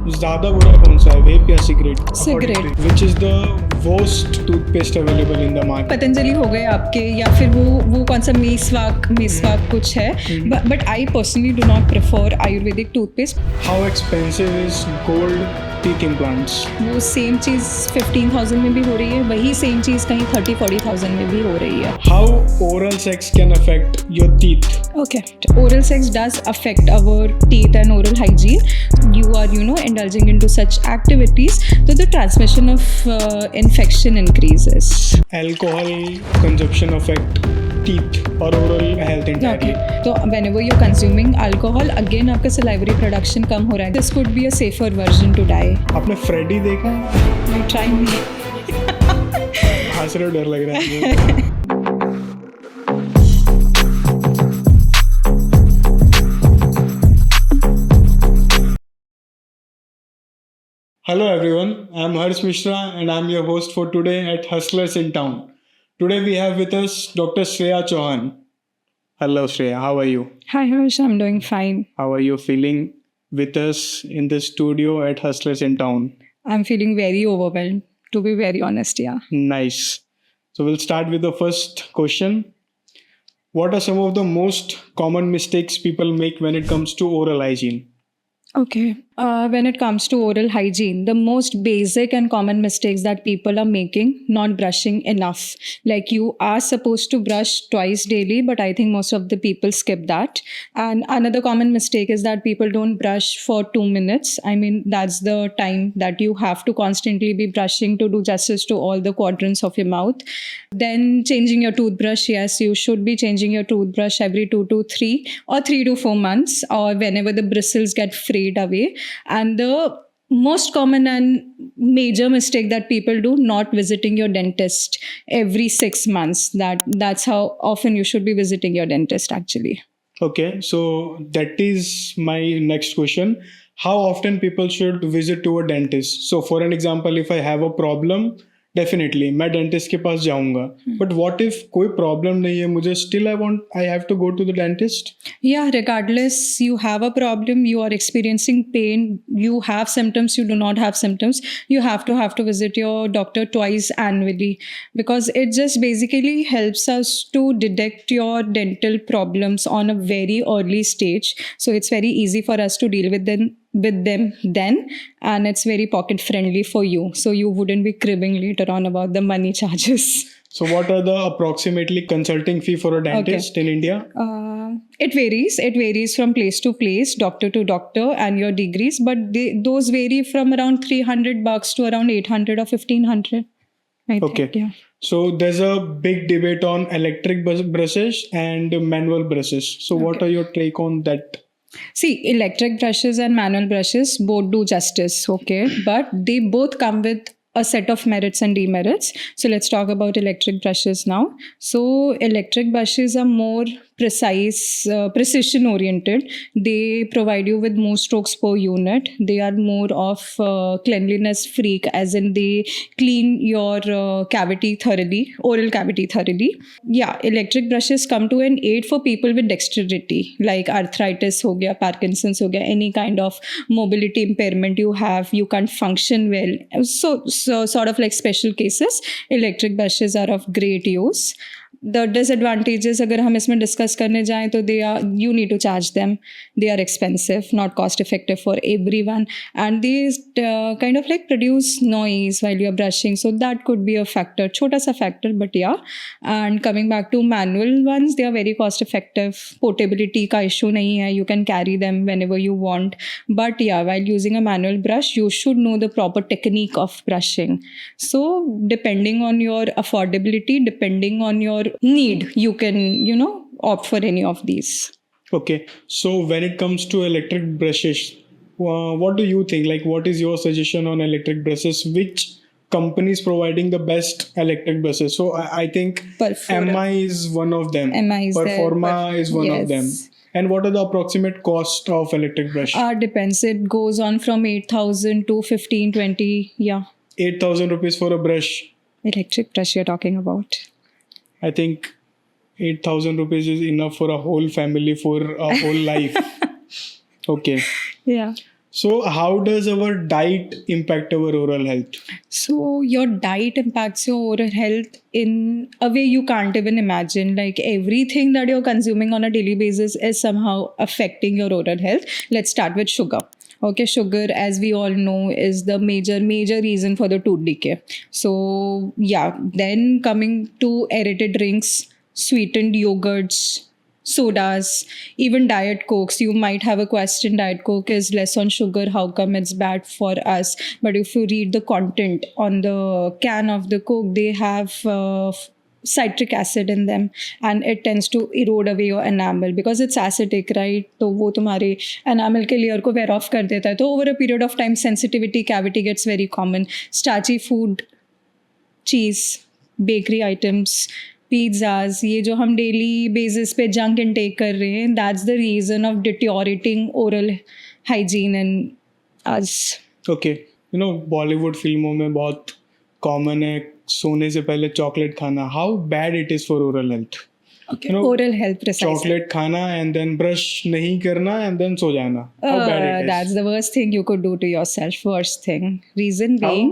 ज़्यादा बुरा कौन सा है, वेप या cigarette? Cigarette. Which is the worst toothpaste available in the market? Patanjali हो गए आपके, या फिर वो कौन सा मेसवाक कुछ है. But I personally do not prefer ayurvedic toothpaste. How expensive is gold teeth implants? वो सेम चीज़ 15,000 में भी हो रही है, वही सेम चीज़ कहीं 30-40,000 में भी हो रही है. How oral sex can affect your teeth? Okay, oral sex does affect our teeth and oral hygiene. You are, indulging into such activities, so the transmission of infection increases. Alcohol consumption affect teeth or oral health entirely? Okay, so whenever you're consuming alcohol, again आपका salivary production कम हो रहा है. This could be a safer version to die. आपने Freddy देखा है? I try me. हंस रहे हो, डर लग रहा है. Hello everyone, I'm Harsh Mishra and I'm your host for today at Hustlers in Town. Today we have with us Dr. Shreya Chauhan. Hello Shreya, how are you? Hi Harsh, I'm doing fine. How are you feeling with us in the studio at Hustlers in Town? I'm feeling very overwhelmed, to be very honest, yeah. Nice. So we'll start with the first question. What are some of the most common mistakes people make when it comes to oral hygiene? Okay. When it comes to oral hygiene, the most basic and common mistakes that people are making, not brushing enough. Like you are supposed to brush twice daily, but I think most of the people skip that. And another common mistake is that people don't brush for 2 minutes. I mean, that's the time that you have to constantly be brushing to do justice to all the quadrants of your mouth. Then changing your toothbrush. Yes, you should be changing your toothbrush every 2 to 3 or 3 to 4 months, or whenever the bristles get frayed away. And the most common and major mistake that people do, not visiting your dentist every 6 months. That's how often you should be visiting your dentist actually. Okay, so that is my next question. How often people should visit to a dentist? So for an example, if I have a problem, definitely मैं dentist के पास जाऊंगा. But what if कोई problem नहीं है मुझे, still I have to go to the dentist? Yeah, regardless you have a problem, you are experiencing pain, you have symptoms, you do not have symptoms, you have to visit your doctor twice annually, because it just basically helps us to detect your dental problems on a very early stage. So it's very easy for us to deal with them then, and it's very pocket friendly for you, so you wouldn't be cribbing later on about the money charges. So what are the approximately consulting fee for a dentist in India? It varies from place to place, doctor to doctor, and your degrees, but those vary from around $300 to around 800 or 1500. Okay. Yeah. So there's a big debate on electric brushes and manual brushes. So what are your take on that? See, electric brushes and manual brushes both do justice, okay? But they both come with a set of merits and demerits. So let's talk about electric brushes now. So electric brushes are more precision oriented. They provide you with more strokes per unit. They are more of cleanliness freak, as in they clean your oral cavity thoroughly. Yeah, electric brushes come to an aid for people with dexterity, like arthritis ho gaya, Parkinson's ho gaya, any kind of mobility impairment you have, you can't function well. So sort of like special cases, electric brushes are of great use. The disadvantages, अगर हम इसमें discuss करने जाएं तो you need to charge them. They are expensive, not cost effective for everyone, and these kind of like produce noise while you're brushing, so that could be a factor, छोटा सा factor, but yeah. And coming back to manual ones, they are very cost effective. Portability का issue नहीं है, you can carry them whenever you want. But yeah, while using a manual brush, you should know the proper technique of brushing. So depending on your affordability, depending on your need, you can opt for any of these. Okay, so when it comes to electric brushes, what do you think, like what is your suggestion on electric brushes? Which company is providing the best electric brushes? So I think MI is one of them. MI is Performa is one yes. of them. And what are the approximate cost of electric brush? Depends. It goes on from 8,000 to 15-20. Yeah. 8,000 rupees for a brush. Electric brush you're talking about. I think 8,000 rupees is enough for a whole family for a whole life. Okay. Yeah. So how does our diet impact our oral health? So your diet impacts your oral health in a way you can't even imagine. Like everything that you're consuming on a daily basis is somehow affecting your oral health. Let's start with sugar. Okay, sugar, as we all know, is the major reason for the tooth decay. So yeah, then coming to aerated drinks, sweetened yogurts, sodas, even diet cokes. You might have a question, diet coke is less on sugar, how come it's bad for us? But if you read the content on the can of the coke, they have citric acid in them, and it tends to erode away your enamel because it's acidic, right? तो वो तुम्हारे enamel के layer को wear off कर देता है. तो over a period of time sensitivity cavity gets very common. Starchy food, cheese, bakery items, pizzas, ये जो हम डेली बेसिस पे जंक इनटेक कर रहे हैं, that's the reason of deteriorating oral hygiene in us. Okay, you know Bollywood फिल्मों में बहुत कॉमन है सोने से पहले चॉकलेट खाना. How bad it is for oral health? You know, oral health precisely. Chocolate खाना एंड देन ब्रश नहीं करना एंड देन सो जाना. How bad it is? That's the worst thing you could do to yourself. Worst thing. Reason being,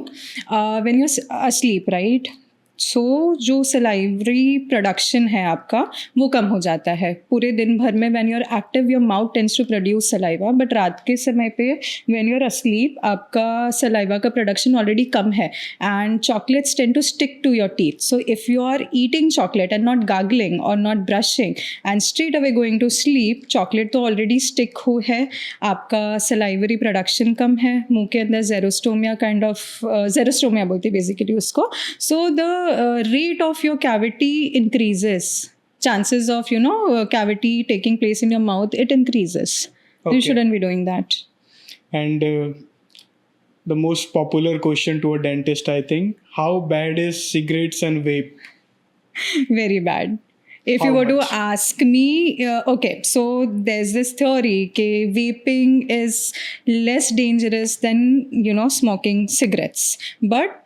when you're asleep, right? सो जो salivary production है आपका वो कम हो जाता है पूरे दिन भर में. When you are active your mouth tends to produce saliva, but रात के समय पे व्हेन यू आर अस्लीप आपका सलाइवा का प्रोडक्शन ऑलरेडी कम है and chocolates tend to stick to your teeth. So if you are eating chocolate and not gargling और not brushing and straight away going to sleep, chocolate तो already stick हो है, आपका salivary production कम है, मुंह के अंदर जेरोस्टोमिया काइंड ऑफ जेरोस्टोमिया बोलते हैं बेसिकली उसको. So the rate of your cavity increases, chances of cavity taking place in your mouth, it increases. Okay. You shouldn't be doing that. And the most popular question to a dentist, I think, how bad is cigarettes and vape? Very bad. If How you were to much? ask me, okay, so there's this theory that vaping is less dangerous than smoking cigarettes, but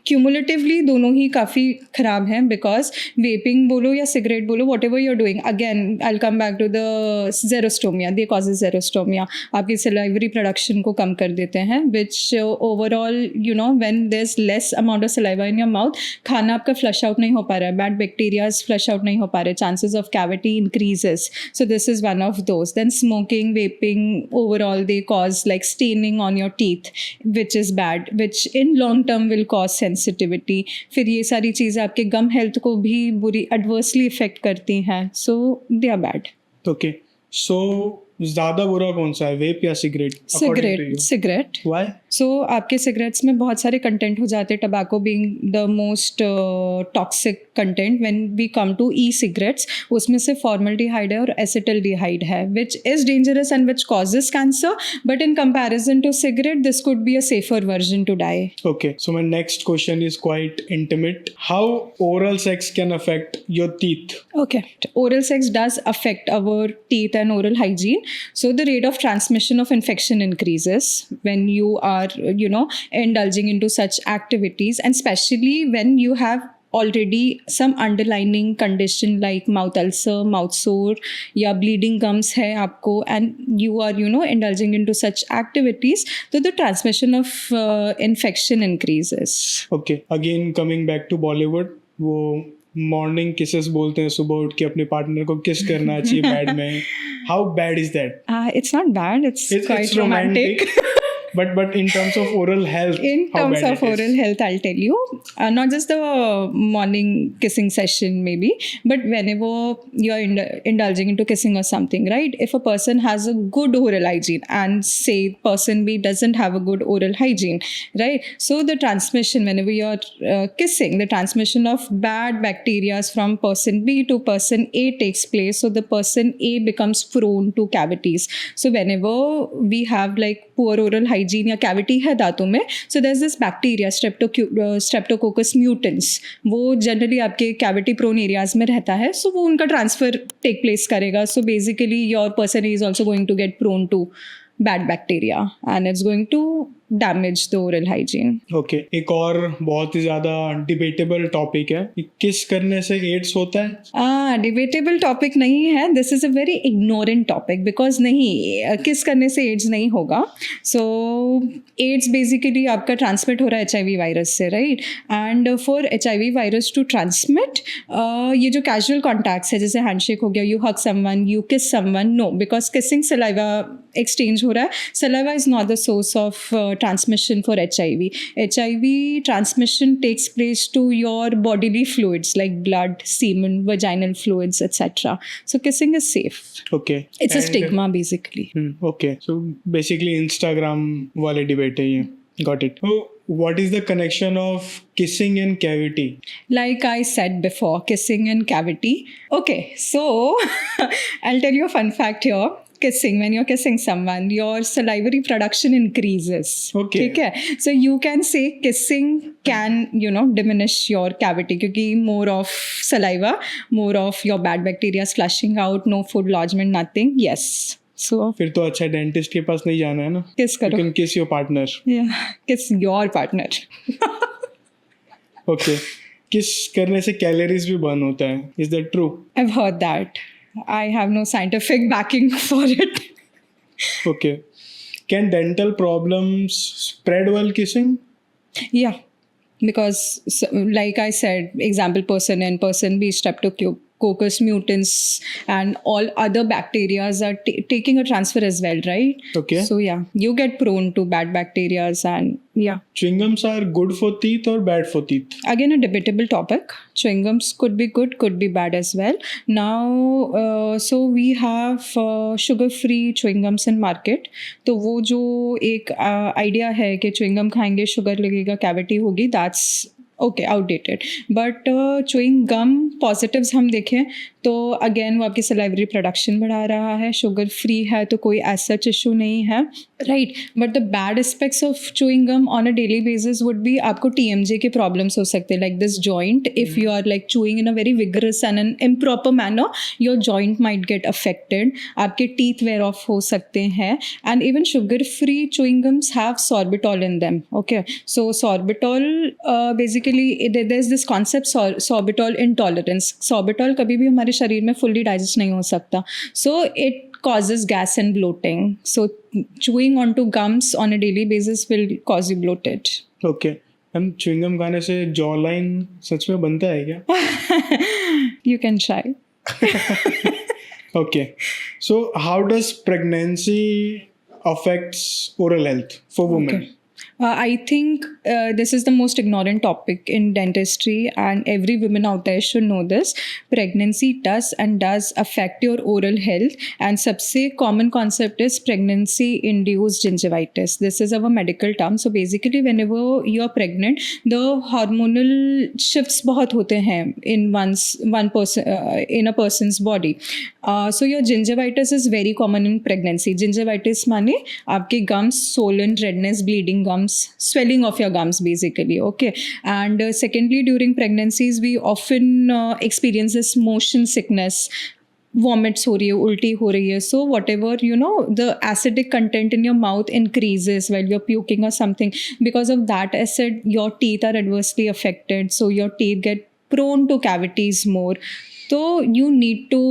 cumulatively दोनों ही काफ़ी ख़राब हैं because vaping बोलो या cigarette बोलो, whatever you're doing, again I come back to the xerostomia, they causes xerostomia, आपकी salivary production को कम कर देते हैं, which overall when there is less amount of saliva in your mouth, खाना आपका फ्लश आउट नहीं हो पा रहा है, बैड बैक्टीरियाज फ्लश आउट नहीं हो पा रहे, chances of cavity increases. So this is one of those. Then smoking, vaping, overall they cause like staining on your teeth which is bad, which in long term will cause sensitivity. फिर ये सारी चीज़ें आपके गम health को भी बुरी adversely effect करती हैं. So they are bad. Okay, so ज़्यादा बुरा कौन सा है, वेप या सिगरेट? सिगरेट. Why? सो आपके सिगरेट्स में बहुत सारे कंटेंट हो जाते हैं, tobacco being the most toxic content. When we come to e cigarettes, उसमें से फॉर्मल्डिहाइड है और एसिटल्डिहाइड है, which is dangerous and which causes cancer, but in comparison to cigarette this could be a safer version to die. Okay, so my next question is quite intimate. How oral sex can affect your teeth? Okay, oral sex does affect our teeth and oral hygiene. So the rate of transmission of infection increases when you are indulging into such activities, and especially when you have already some underlying condition like mouth ulcer, mouth sore या bleeding gums है आपको, and you are indulging into such activities, so the transmission of infection increases. Okay, again coming back to Bollywood, वो morning kisses बोलते हैं, सुबह उठ के अपने पार्टनर को किस करना चाहिए बेड में. How bad is that? It's not bad, it's quite it's romantic. but in terms of oral health, In how terms bad of it is? oral health, I'll tell you, not just the morning kissing session maybe, but whenever you're indulging into kissing or something, right? If a person has a good oral hygiene and say person B doesn't have a good oral hygiene, right? So the transmission, whenever you're kissing, the transmission of bad bacteria from person B to person A takes place. So the person A becomes prone to cavities. So whenever we have like poor oral hygiene या cavity है दांतों में, so there's this bacteria streptococcus mutans, वो generally आपके cavity prone areas में रहता है, so वो उनका transfer take place करेगा. So basically your person is also going to get prone to bad bacteria and it's going to damage the oral hygiene. Okay, एक और बहुत ही ज्यादा डिबेटेबल टॉपिक है कि किस करने से एड्स होता है. डिबेटेबल टॉपिक नहीं है, this is a very ignorant topic because नहीं, किस करने से एड्स नहीं होगा. सो एड्स बेसिकली आपका ट्रांसमिट हो रहा है HIV वायरस से, right. And for HIV virus to transmit, ये जो कैजुअल कॉन्टैक्ट्स है, जैसे हैंडशेक हो गया, you hug someone, you kiss someone, no, because kissing saliva exchange हो रहा है. Saliva is not the source of transmission for HIV. HIV transmission takes place to your bodily fluids like blood, semen, vaginal fluids, etc. So kissing is safe. Okay, It's a stigma basically. Okay, so basically Instagram वाले debate है ये. Got it. What is the connection of kissing and cavity? Like I said before, kissing and cavity. Okay, so I'll tell you a fun fact here. Kissing, when you're kissing someone, your salivary production increases. Okay. ठीक है. So you can say kissing can, diminish your cavity क्योंकि more of saliva, more of your bad bacteria flushing out, no food lodgement, nothing. Yes. So फिर तो अच्छा dentist के पास नहीं जाना है ना. kiss You करो. can kiss your partner. Yeah, kiss your partner. Okay, किस करने से कैलोरीज भी बर्न होता है. Is that true? I've heard that. I have no scientific backing for it. Okay. Can dental problems spread while kissing? Yeah, because like I said, example person and person B Streptococcus mutans and all other bacteria are taking a transfer as well, right? Okay. So yeah, you get prone to bad bacteria and yeah. Chewing gums are good for teeth or bad for teeth? Again, a debatable topic. Chewing gums could be good, could be bad as well. Now, so we have sugar-free chewing gums in market. तो वो जो एक idea है कि chewing gum खाएंगे sugar लगेगा, cavity होगी, that's okay, outdated. But chewing gum positives हम देखें तो अगेन वो आपकी सलाइवरी प्रोडक्शन बढ़ा रहा है, शुगर फ्री है तो कोई एज सच इशू नहीं है, right. But the bad aspects of chewing gum on a daily basis would be आपको TMJ के प्रॉब्लम्स हो सकते हैं, like this joint. If you are like chewing in a very vigorous and an improper manner, your joint might get affected, आपके teeth wear off हो सकते हैं. And even sugar free chewing gums have sorbitol in them. Okay, so sorbitol basically there is this concept sorbitol intolerance. Sorbitol कभी भी हमारे शरीर में fully digest नहीं हो सकता, so it causes gas and bloating. So chewing onto gums on a daily basis will cause you bloated. Okay, हम chewing gum खाने से जॉ लाइन सच में बनता है क्या? You can try. Okay, so how does pregnancy affects oral health for women? Okay. I think this is the most ignorant topic in dentistry and every woman out there should know this. Pregnancy does affect your oral health, and सबसे common concept is pregnancy induced gingivitis. This is our medical term. So basically whenever you are pregnant, the hormonal shifts बहुत होते हैं in one person in a person's body. So your gingivitis is very common in pregnancy. Gingivitis माने आपके gums swollen, redness, bleeding gums, swelling of your gums basically. Okay, and secondly, during pregnancies we often experience this motion sickness, vomits हो रही है, उल्टी हो रही है. So whatever, the acidic content in your mouth increases while you're puking or something. Because of that acid, your teeth are adversely affected, so your teeth get prone to cavities more. So you need to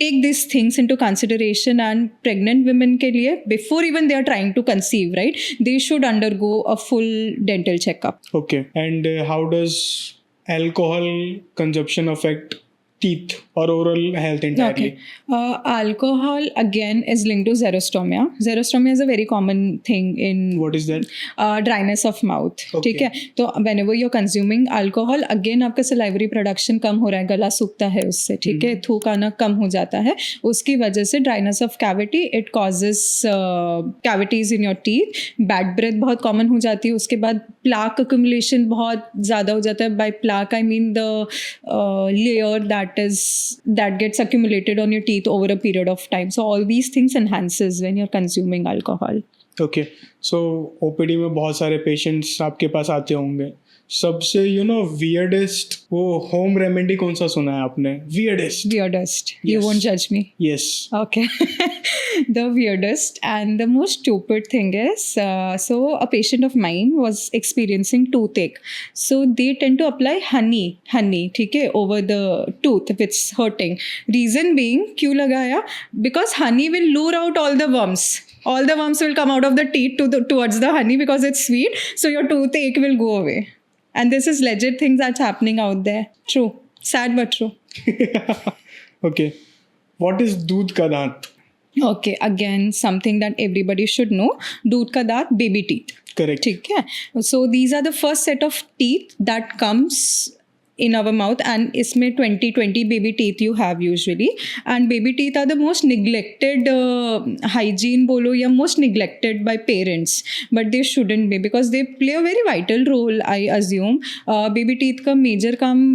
take these things into consideration, and pregnant women के लिए before even they are trying to conceive, right, they should undergo a full dental checkup. Okay, and how does alcohol consumption affect teeth or oral health entirely? Okay. Alcohol again is linked to xerostomia. Xerostomia is a very common thing in What is that? Dryness of mouth. Okay. ठीक है, तो whenever you're consuming alcohol, again आपका salivary production कम हो रहा है, गला सूखता है उससे, ठीक है, थूक आना कम हो जाता है, उसकी वजह से dryness of cavity, it causes cavities in your teeth. Bad breath बहुत common हो जाती है, उसके बाद plaque accumulation बहुत ज़्यादा हो जाता है. By plaque I mean the layer that gets accumulated on your teeth over a period of time. So all these things enhances when you're consuming alcohol. Okay, so OPD में बहुत सारे patients आपके पास आते होंगे, सबसे वियर्डेस्ट वो home remedy कौन सा सुना है आपने? Weirdest? Weirdest. You Yes. won't judge me. Yes. Okay. The weirdest and the most stupid thing is so a patient of mine was experiencing toothache. So they tend to apply honey, ठीक है, over the tooth if it's hurting. Reason being, क्यों लगाया? Because honey will lure out all the worms. All the worms will come out of the teeth towards the honey because it's sweet. So your toothache will go away. And this is legit things that's happening out there. True. Sad but true. Okay. What is दूध का दांत? Okay, again, something that everybody should know. दूध का दांत, baby teeth. Correct. ठीक है. So these are the first set of teeth that comes in our mouth, and इसमें 20 baby teeth you have usually, and baby teeth are the most neglected hygiene बोलो या most neglected by parents, but they shouldn't be because they play a very vital role, I assume. Baby teeth का major काम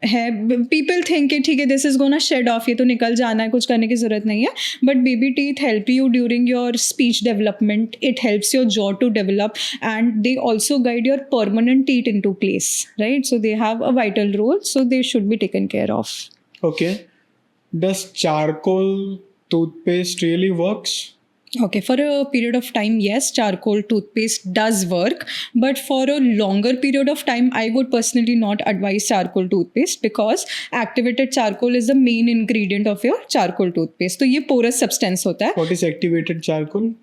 है, people think कि ठीक है this is gonna shed off, ये तो निकल जाना है, कुछ करने की जरूरत नहीं है, but baby teeth help you during your speech development, it helps your jaw to develop, and they also guide your permanent teeth into place, right? So they have a vital role, so they should be taken care of. Okay. Does charcoal toothpaste really works? Okay, for a period of time, yes, charcoal toothpaste does work, but for a longer period of time, I would personally not advise charcoal toothpaste because activated charcoal is the main ingredient of your charcoal toothpaste. तो ये porous substance होता है. What is activated charcoal?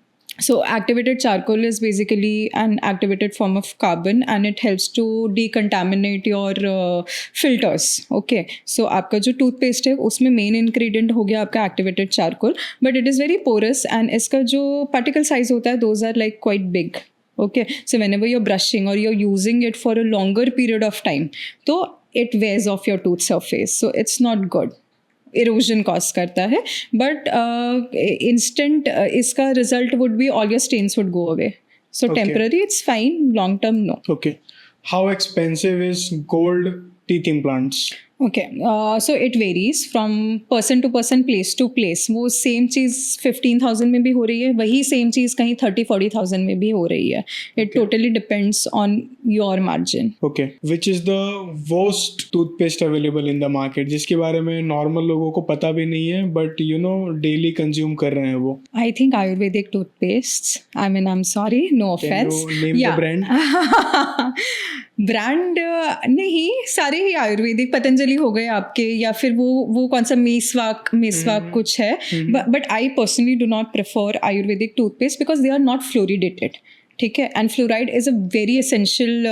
So activated charcoal is basically an activated form of carbon, and it helps to decontaminate your filters. Okay, so आपका जो toothpaste है उसमें main ingredient हो गया आपका activated charcoal, but it is very porous, and इसका जो particle size होता है those are like quite big. Okay, so whenever you're brushing or you're using it for a longer period of time, तो it wears off your tooth surface, so it's not good. Erosion cause करता है, but instant इसका result would be all your stains would go away. So Okay. Temporary it's fine, long term no. Okay. How expensive is gold teeth implants? Okay, so it varies from person to person, place to place. वो same चीज़ 15,000 में भी हो रही है, वही same चीज़ कहीं 30-40,000 में भी हो रही है. It totally depends on your margin. Okay. Which is the worst toothpaste available in the market, जिसके बारे में नॉर्मल लोगों को पता भी नहीं है बट डेली कंज्यूम कर रहे हैं वो? I think Ayurvedic toothpastes. I mean, I'm sorry, no Can offense. you name the brand? Brand नहीं, सारे ही आयुर्वेदिक. पतंजलि हो गए आपके, या फिर वो कौन सा मेसवाक कुछ है. But I personally do not prefer ayurvedic toothpaste because they are not fluoridated. ठीक है, and fluoride is a very essential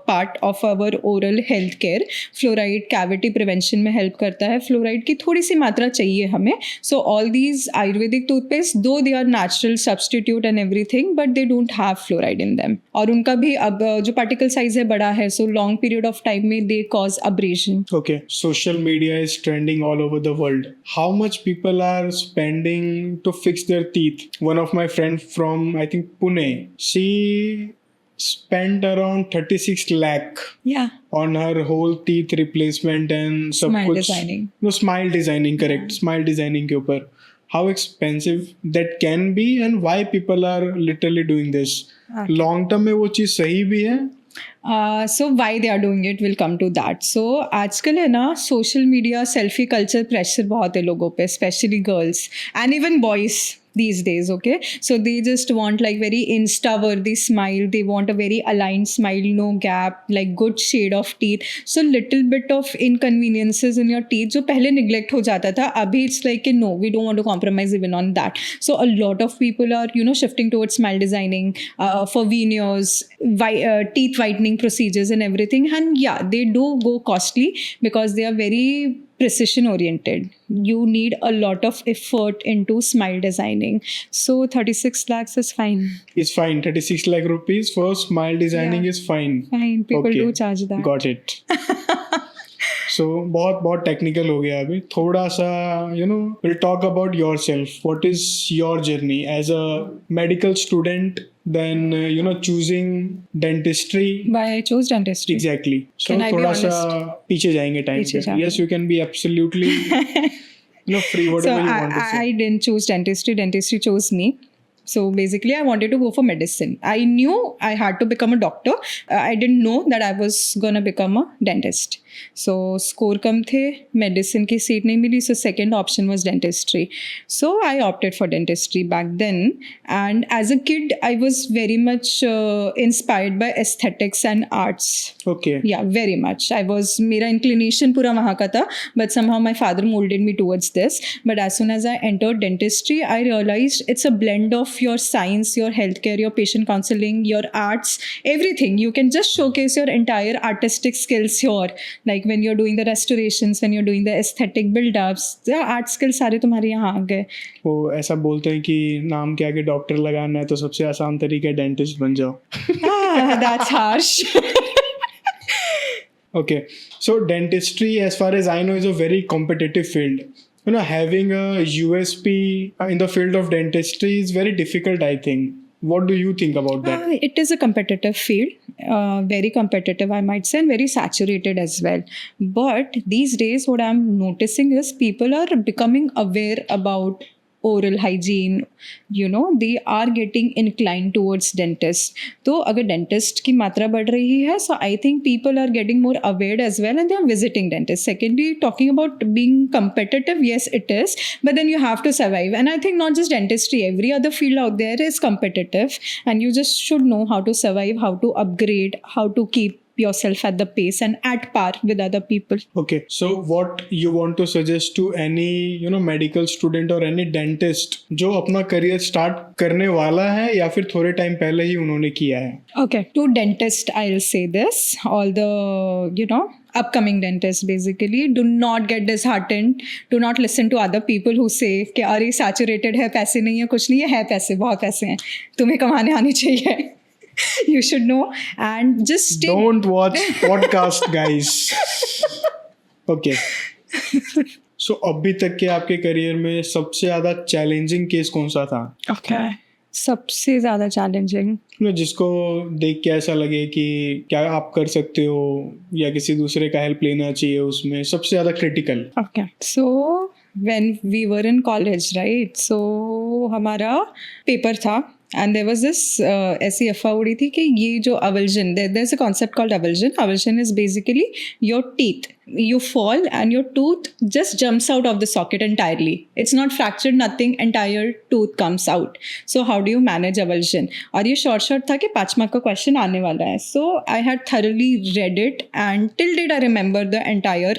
part of our oral health care. Fluoride cavity prevention में हेल्प करता है. फ्लोराइड की थोड़ी सी मात्रा चाहिए हमें. So all these ayurvedic toothpaste, though they are natural substitute and everything, but they don't have fluoride in them. और उनका भी अब जो पार्टिकल साइज है बड़ा है, so long period of time में they cause abrasion. Okay, social media is trending all over the world. How much people are spending to fix their teeth? One of my friends from, I think, Pune, she spent around 36 lakh या on her whole teeth replacement and सब Smile कुछ. designing. No, smile designing, correct. Smile designing के ऊपर. How expensive that can be and why people are literally doing this. Okay. Long term में वो चीज़ सही भी है. So why they are doing it will come to that. So आजकल है ना, social media selfie culture pressure बहुत है लोगों पे, especially girls and even boys these days. Okay, so they just want like very insta worthy smile, they want a very aligned smile, no gap, like good shade of teeth, so little bit of inconveniences in your teeth जो पहले neglect हो जाता था, अभी it's like no, we don't want to compromise even on that. So a lot of people are shifting towards smile designing, for veneers, teeth whitening procedures and everything, and yeah, they do go costly because they are very precision oriented. You need a lot of effort into smile designing. So 36 lakhs is fine. It's fine. 36 lakh rupees for smile designing Yeah. is fine. Fine. People Okay. do charge that. Got it. So बहुत technical हो गया अभी. थोड़ा सा we'll talk about yourself. What is your journey as a medical student? Then choosing dentistry. Why I chose dentistry? Exactly. So Can I be थोड़ा सा honest? पीछे जाएंगे टाइम पीछे पे. जाएंगे. Yes, you can be absolutely free So whatever you want to say. I didn't choose dentistry. Dentistry chose me. So basically, I wanted to go for medicine. I knew I had to become a doctor. I didn't know that I was gonna become a dentist. So score कम थे, medicine की seat नहीं मिली, so second option was dentistry. So I opted for dentistry back then. And as a kid, I was very much inspired by aesthetics and arts. Okay. Yeah, very much. मेरा inclination पूरा वहाँ का था, but somehow my father molded me towards this. But as soon as I entered dentistry, I realized it's a blend of your science, your healthcare, your patient counseling, your arts, everything. You can just showcase your entire artistic skills here. Like when you're doing the restorations, when you're doing the aesthetic build-ups, the art skills सारे तुम्हारे यहाँ आ गए. वो ऐसा बोलते हैं कि नाम के आगे डॉक्टर लगाना है तो सबसे आसान तरीका है डेंटिस्ट बन जाओ. That's harsh. Okay, so dentistry, as far as I know, is a very competitive field. You know, having a USP in the field of dentistry is very difficult, I think. What do you think about that? It is a competitive field, very competitive, I might say, and very saturated as well. But these days, what I'm noticing is people are becoming aware about oral hygiene. You know, they are getting inclined towards dentist. तो अगर dentist की मात्रा बढ़ रही है, so I think people are getting more aware as well, and they are visiting dentists. Secondly, talking about being competitive, yes, it is, but then you have to survive. And I think not just dentistry, every other field out there is competitive, and you just should know how to survive, how to upgrade, how to keep yourself at the pace and at par with other people. Okay, so what you want to suggest to any, you know, medical student or any dentist जो अपना career start करने वाला है या फिर थोड़े time पहले ही उन्होंने किया है? Okay, to dentist, I'll say this. All the, you know, upcoming dentists basically, do not get disheartened. Do not listen to other people who say कि अरे saturated है, पैसे नहीं है, कुछ नहीं है पैसे, बहुत पैसे हैं, तुम्हें कमाने आनी चाहिए. You should know and just stay. Don't watch podcast, guys. Okay. So अभी तक के आपके करियर में सबसे ज़्यादा चैलेंजिंग केस कौन सा था? Okay. सबसे ज़्यादा चैलेंजिंग, जिसको देख के ऐसा लगे कि क्या आप कर सकते हो या किसी दूसरे का हेल्प लेना चाहिए, उसमें सबसे ज़्यादा critical? Okay. So when we were in college, right? So हमारा पेपर था and there was this ऐसी अफवाह उड़ी थी कि ये जो avulsion, there's a concept called avulsion. Avulsion is basically your teeth. You fall and your tooth just jumps out of the socket entirely. It's not fractured, nothing, entire tooth comes out. So how do you manage avulsion? और ये short था कि 5 mark का question आने वाला है. So I had thoroughly read it and till date I remember the entire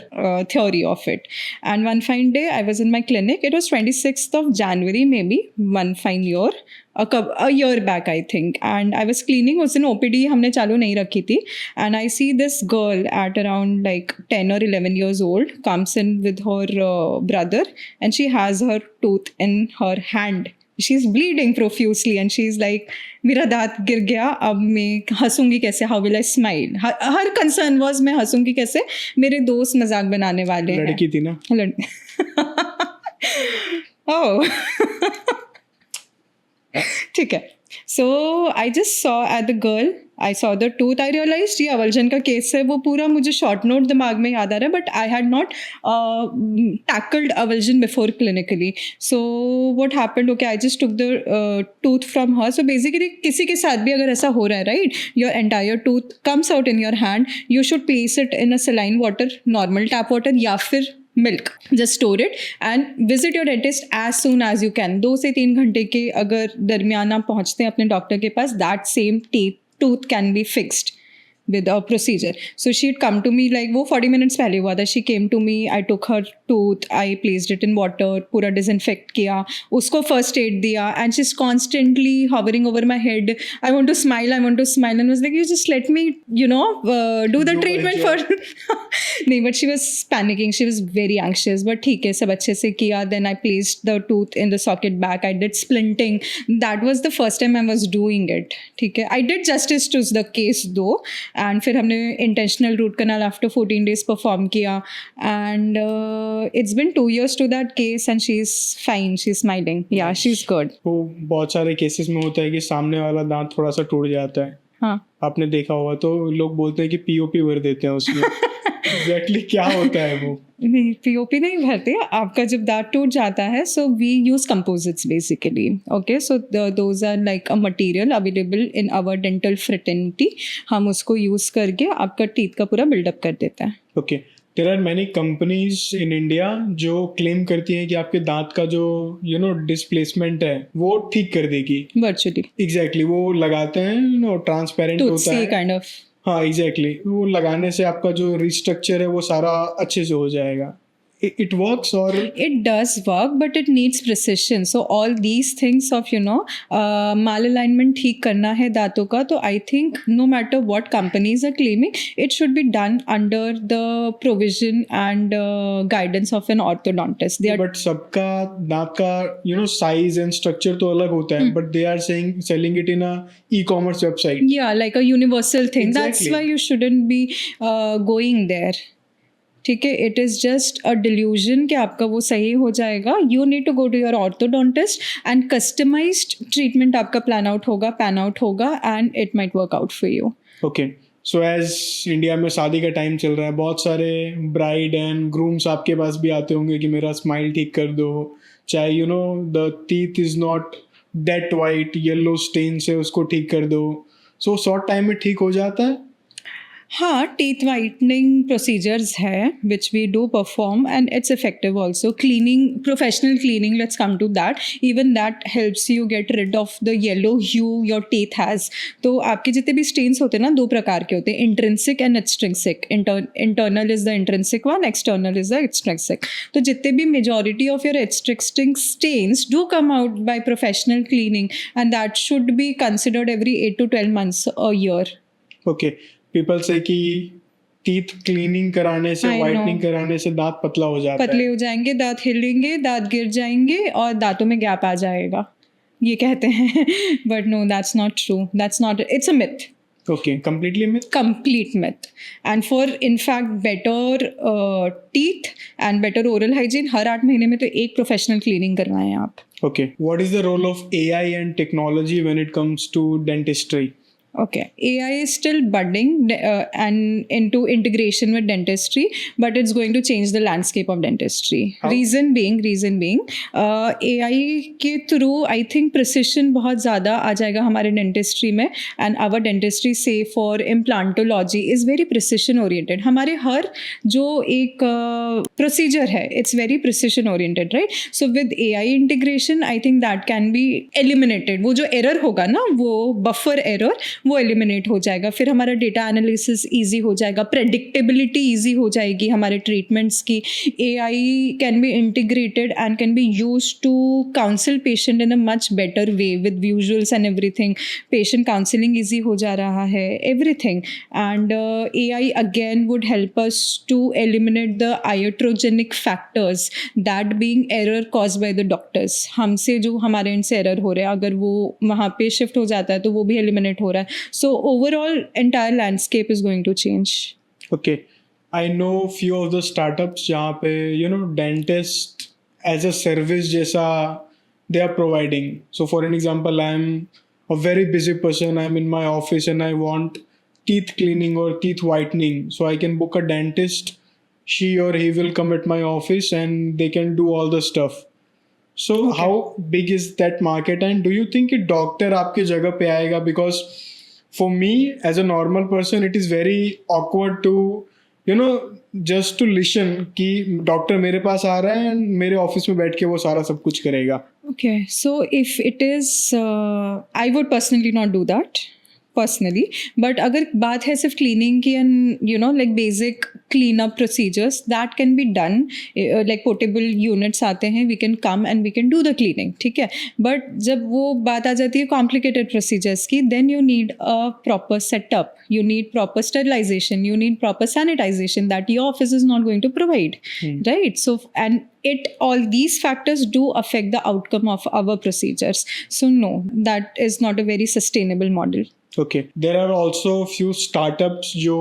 theory of it. And one fine day I was in my clinic. It was 26th of January maybe, one fine year. A year back I think, and I was cleaning. उस दिन OPD हमने चालू नहीं रखी थी, and I see this girl at around like 10 or 11 years old comes in with her brother, and she has her tooth in her hand. She's bleeding profusely and she's like, मेरा दांत गिर गया, अब मैं हंसूंगी कैसे, how will I smile? Her concern was मैं हंसूंगी कैसे, मेरे दोस्त मजाक बनाने वाले हैं. लड़की थी ना? Oh. ठीक है. So I just saw at the girl, I saw the tooth, I realized ये avulsion का केस है, वो पूरा मुझे short note दिमाग में याद आ रहा है, but I had not tackled avulsion before clinically. So what happened, okay, I just took the tooth from her. So basically किसी के साथ भी अगर ऐसा हो रहा है, right, your entire tooth comes out in your hand, you should place it in a saline water, normal tap water या फिर milk. Just store it and visit your dentist as soon as you can. 2 से 3 घंटे के अगर दरमियान आप पहुँचते हैं अपने डॉक्टर के पास, that same tooth can be fixed with a procedure. So she'd come to me like, वो 40 minutes पहले हुआ था. She came to me, I took her tooth, I placed it in water, पूरा disinfect किया, उसको first aid दिया, and she's constantly hovering over my head. I want to smile, and was like, you just let me, you know, do the treatment for. नहीं, but she was panicking. She was very anxious. But ठीक है, सब अच्छे से किया. Then I placed the tooth in the socket back. I did splinting. That was the first time I was doing it. ठीक है. I did justice to the case though. And फिर हमने intentional root canal after 14 days perform किया. And it's been 2 years to that case and she's fine. She's smiling. Yeah, she's good. वो बहुत सारे cases में होता है कि सामने वाला दांत थोड़ा सा टूट जाता है. हाँ. आपने देखा होगा तो लोग बोलते हैं कि POP भर देते हैं उसमें. एग्जैक्टली क्या होता है वो? नहीं, पीओपी नहीं भरते। आपका जब दांत टूट जाता है, so we use composites basically. Okay, so those are like a material available in our dental fraternity. हम उसको यूज करके आपका टीथ का पूरा बिल्डअप कर देता है। Okay, there are many companies in India जो क्लेम करती हैं कि आपके दांत का जो डिस्प्लेसमेंट है वो ठीक कर देगी। वर्चुअली एग्जैक्टली वो लगाते हैं, ट्रांसपेरेंट टूथ होता सी है। Kind of. हाँ एग्जैक्टली, वो लगाने से आपका जो रिस्ट्रक्चर है वो सारा अच्छे से हो जाएगा। इट वर्क्स और It does work, but it needs precision. So all these things of malalignment ठीक करना है दांतों का, तो I think no matter what companies are claiming, it should be done under the provision and guidance of an orthodontist. They are but सबका दांत का size and structure तो अलग होता है, but they are selling it in a ecommerce website. yeah, like a universal thing. That's Exactly. why you shouldn't be going there. ठीक है, it is just a delusion कि आपका वो सही हो जाएगा। You need to go to your orthodontist and customised treatment आपका pan out होगा and it might work out for you. Okay, so as India में शादी का टाइम चल रहा है, बहुत सारे ब्राइड एंड ग्रूम्स आपके पास भी आते होंगे कि मेरा स्माइल ठीक कर दो, चाहे the teeth is not that white, yellow stain से उसको ठीक कर दो। सो शॉर्ट टाइम में ठीक हो जाता है? हाँ, टीथ वाइटनिंग प्रोसीजर्स है which we do perform and it's effective also. Cleaning, professional cleaning, let's come to that. Even that helps you get rid of the yellow hue your teeth has. तो आपके जितने भी stains होते हैं ना, दो प्रकार के होते हैं, intrinsic and extrinsic. Internal is the intrinsic one, external is the extrinsic. तो जितने भी majority of your extrinsic stains do come out by professional cleaning and that should be considered every 8 to 12 months a year. Okay, people से कि teeth cleaning कराने से, I know. Whitening कराने से दांत पतला हो जाता पतले है। हो जाएंगे, दांत हिलेंगे, दांत गिर जाएंगे और दांतों में गैप आ जाएगा, ये कहते हैं। But no, that's not true, that's not, it's a myth, okay, completely myth. Complete myth. And for in fact better teeth and better oral hygiene, हर 8 महीने में तो एक प्रोफेशनल क्लीनिंग करवाएं आप। Okay, what is the role of AI and technology when it comes to dentistry? Okay, AI is still budding and into integration with dentistry, but it's going to change the landscape of dentistry. How? Reason being, AI के through I think precision बहुत ज़्यादा आ जाएगा हमारे dentistry में, and our dentistry say for implantology is very precision oriented. हमारे हर जो एक procedure है, it's very precision oriented, right? So with AI integration, I think that can be eliminated. वो जो error होगा ना, वो buffer error, वो एलिमिनेट हो जाएगा। फिर हमारा डेटा एनालिसिस ईजी हो जाएगा, प्रेडिक्टेबिलिटी ईजी हो जाएगी हमारे ट्रीटमेंट्स की। AI can be integrated and can be use to counsel patient in a much better way with visuals and everything. Patient counselling easy हो जा रहा है, everything. And AI again would help us to eliminate the iatrogenic factors that being error caused by the doctors. हमसे जो हमारे and से error हो रहा है, अगर वो वहाँ पे शिफ्ट हो जाता है तो वो भी एलिमिनेट हो रहा है। So overall, entire landscape is going to change. Okay, I know few of the startups जहाँ पे dentist as a service जैसा they are providing. So for an example, I'm a very busy person. I'm in my office and I want teeth cleaning or teeth whitening. So I can book a dentist. She or he will come at my office and they can do all the stuff. So how big is that market, and do you think कि doctor आपके जगह पे आएगा? Because for me as a normal person, it is very awkward to just to listen कि doctor मेरे पास आ रहा है and मेरे ऑफिस में बैठ के वो सारा सब कुछ करेगा। Okay, so if it is, I would personally not do that. Personally, but अगर बात है सिर्फ क्लीनिंग की and like basic cleanup procedures, that can be done. Like portable units आते हैं, we can come and we can do the cleaning, ठीक है। but जब वो बात आ जाती है complicated procedures की, then you need a proper setup, you need proper sterilization, you need proper sanitization that your office is not going to provide, right? So and all these factors do affect the outcome of our procedures. So no, that is not a very sustainable model. Okay, there are also few startups जो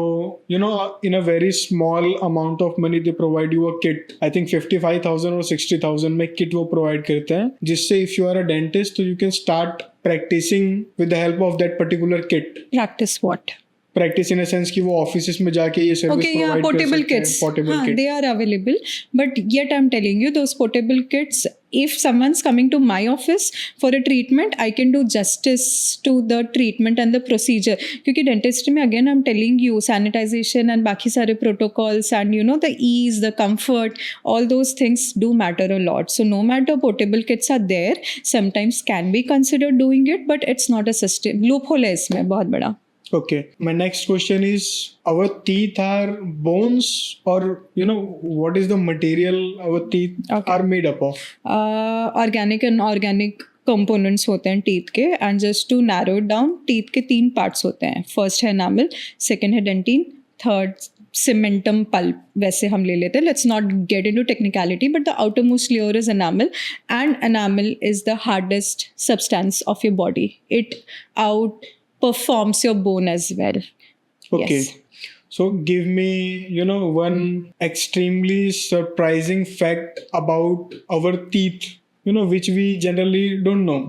in a very small amount of money they provide you a kit. I think 55,000 or 60,000 में kit वो provide करते हैं, जिससे if you are a dentist तो you can start practicing with the help of that particular kit. Practice what? Practice in a sense कि वो offices में जाके ये सर्विस Okay, yeah, प्रोवाइड कर portable सकते हैं, kits. Portable kit. They are available. But yet I'm telling you, those portable kits, if someone's coming to my office for a treatment, I can do justice to the treatment and the procedure. क्योंकि dentistry में again I'm telling you, sanitization and बाकी सारे protocols and you know the ease, the comfort, all those things do matter a lot. So no matter portable kits are there, sometimes can be considered doing it, but it's not a system. Loophole है इसमें बहुत बड़ा. Okay. My next question is, our teeth are bones, or you know, what is the material our teeth Okay. are made up of? Organic and organic components होते हैं teeth के. And just to narrow it down, teeth के 3 parts होते हैं. First है enamel, second है dentin, third cementum pulp. वैसे हम ले लेते हैं. Let's not get into technicality, but the outermost layer is enamel, and enamel is the hardest substance of your body. It out performs your bone as well. Okay. Yes. So give me, you know, one extremely surprising fact about our teeth, you know, which we generally don't know.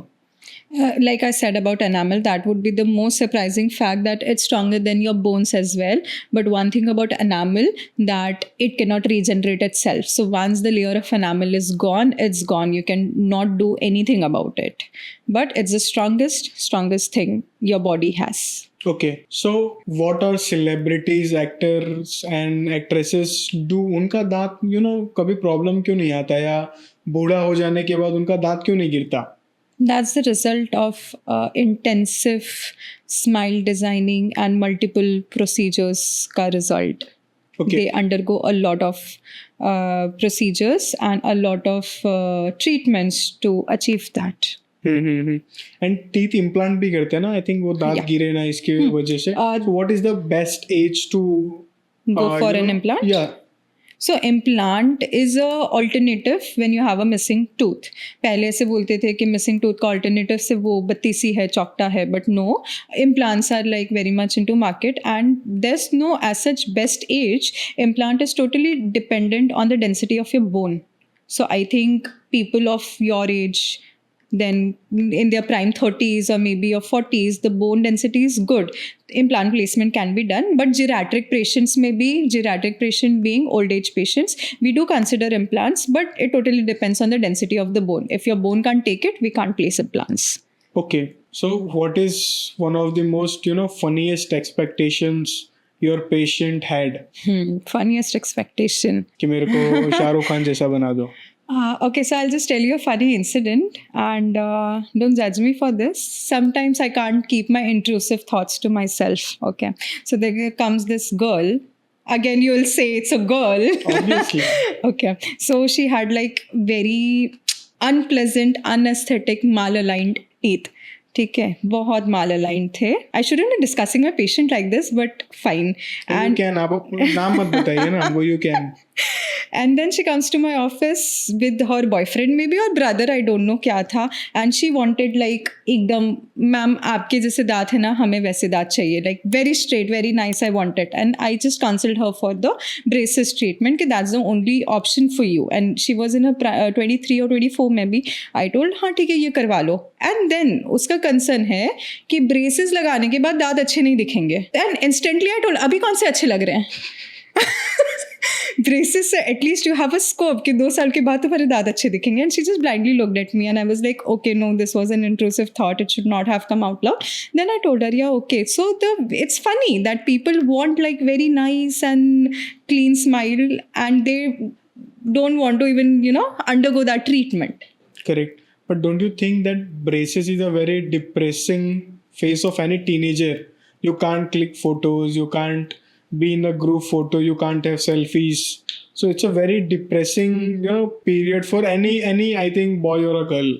Like I said about enamel, that would be the most surprising fact, that it's stronger than your bones as well. But one thing about enamel, that it cannot regenerate itself. So once the layer of enamel is gone, it's gone. You can not do anything about it. But it's the strongest thing your body has. Okay. So what are celebrities, actors and actresses do? उनका दांत, you know, कभी problem क्यों नहीं आता, या बूढ़ा हो जाने के बाद उनका दांत क्यों नहीं गिरता? That's the result of intensive smile designing and multiple procedures ka result. Okay. They undergo a lot of procedures and a lot of treatments to achieve that. And teeth implant भी करते हैं ना, आई थिंक वो दांत Yeah. गिरे ना इसकी वजह से. What is the best age to Go for an implant? या So implant is a alternative when you have a missing tooth. पहले ऐसे बोलते थे कि missing tooth का alternative से वो बत्तीसी है, चौकटा है, but no, implants are like very much into market, and there's no as such best age. Implant is totally dependent on the density of your bone. So I think people of your age, then in their prime 30s or maybe your 40s, the bone density is good. Implant placement can be done, but geriatric patients geriatric patient being old age patients, we do consider implants, but it totally depends on the density of the bone. If your bone can't take it, we can't place implants. Okay. So what is one of the most, you know, funniest expectations your patient had? Funniest expectation. कि मेरे को शाहरुख खान जैसा बना दो. Okay, so I'll just tell you a funny incident, and don't judge me for this. Sometimes I can't keep my intrusive thoughts to myself. Okay, so there comes this girl. Again, you'll say it's a girl. Obviously. Okay, so she had like very unpleasant, unaesthetic, mal-aligned teeth. ठीक है, बहुत माल aligned थे. I shouldn't be discussing my patient like this, but fine. You can, आप नाम मत बताइए ना, वो you can. And then she comes to my office with her boyfriend maybe, or brother, I don't know क्या था, and she wanted like एकदम, ma'am आपके जैसे दांत है ना, हमें वैसे दांत चाहिए, like very straight, very nice, I want it. And I just counseled her for the braces treatment कि that's the only option for you. And she was in her 23 or 24 maybe. I told हाँ ठीक है, ये करवा लो. And then उसका concern है कि braces लगाने के बाद दांत अच्छे नहीं दिखेंगे. And instantly I told, अभी कौन से अच्छे लग रहे हैं? ब्रेसेस से at least you have a scope कि 2 साल के बाद तुम्हारे दांत अच्छे दिखेंगे. And she just blindly looked at me, and I was like, okay, no, this was an intrusive thought, it should not have come out loud. Then I told her, yeah okay. So it's funny that people want like very nice and clean smile, and they don't want to even, undergo that treatment. Correct. But don't you think that braces is a very depressing phase of any teenager? You can't click photos, you can't be in a group photo, you can't have selfies. So it's a very depressing, period for any I think boy or a girl.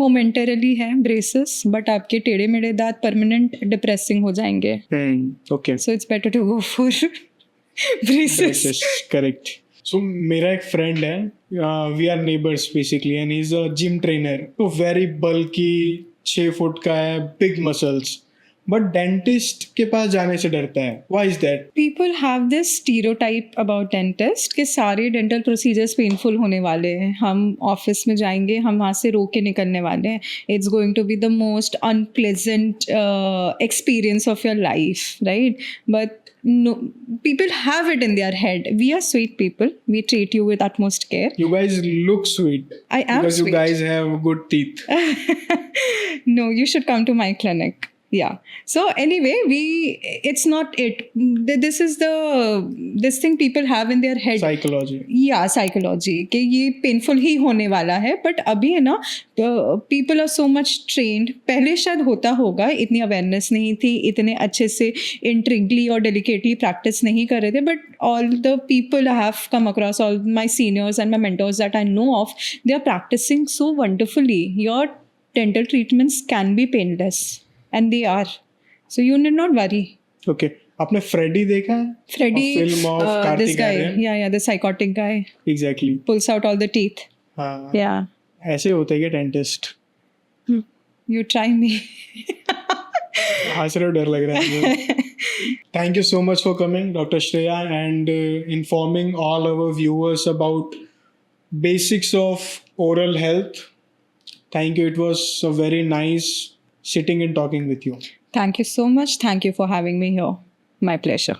Momentarily है braces, but आपके टेढ़े मेढ़े दांत permanent depressing हो जाएंगे. Okay. So it's better to go for braces. Braces, correct. So मेरा एक friend है, we are neighbours basically, and he is a gym trainer. तो वेरी बल्की, 6 फुट का है, बिग मसल्स. बट डेंटिस्ट के पास जाने से डरता है. Why is that? People have this stereotype about dentist कि सारे dental procedures painful होने वाले हैं. हम ऑफिस में जाएंगे, हम वहाँ से रो के निकलने वाले हैं. It's going to be the most unpleasant experience of your life, right? But no, people have it in their head. We are sweet people. We treat you with utmost care. You guys look sweet. I am because sweet. you guys have good teeth. No, you should come to my clinic. Yeah. So anyway, it's not it. This is this thing people have in their head. Psychology. Yeah, psychology कि ये painful ही होने वाला है. But अभी है ना, people are so much trained. पहले शायद होता होगा, इतनी awareness नहीं थी, इतने अच्छे से intriguely और delicately practice नहीं कर रहे थे. But all the people I have come across, all my seniors and my mentors that I know of, they are practicing so wonderfully. Your dental treatments can be painless. And they are. So you need not worry. Okay. आपने Freddy देखा है? Freddy, film of this Kartik guy, Aaryan. yeah, the psychotic guy Exactly. pulls out all the teeth. हाँ. Yeah, ऐसे होते हैं dentist. you try me. हंस रहे हो, डर लग रहा है. Thank you so much for coming, Dr. Shreya, and informing all our viewers about basics of oral health. Thank you. It was a very nice sitting and talking with you. Thank you so much. Thank you for having me here. My pleasure.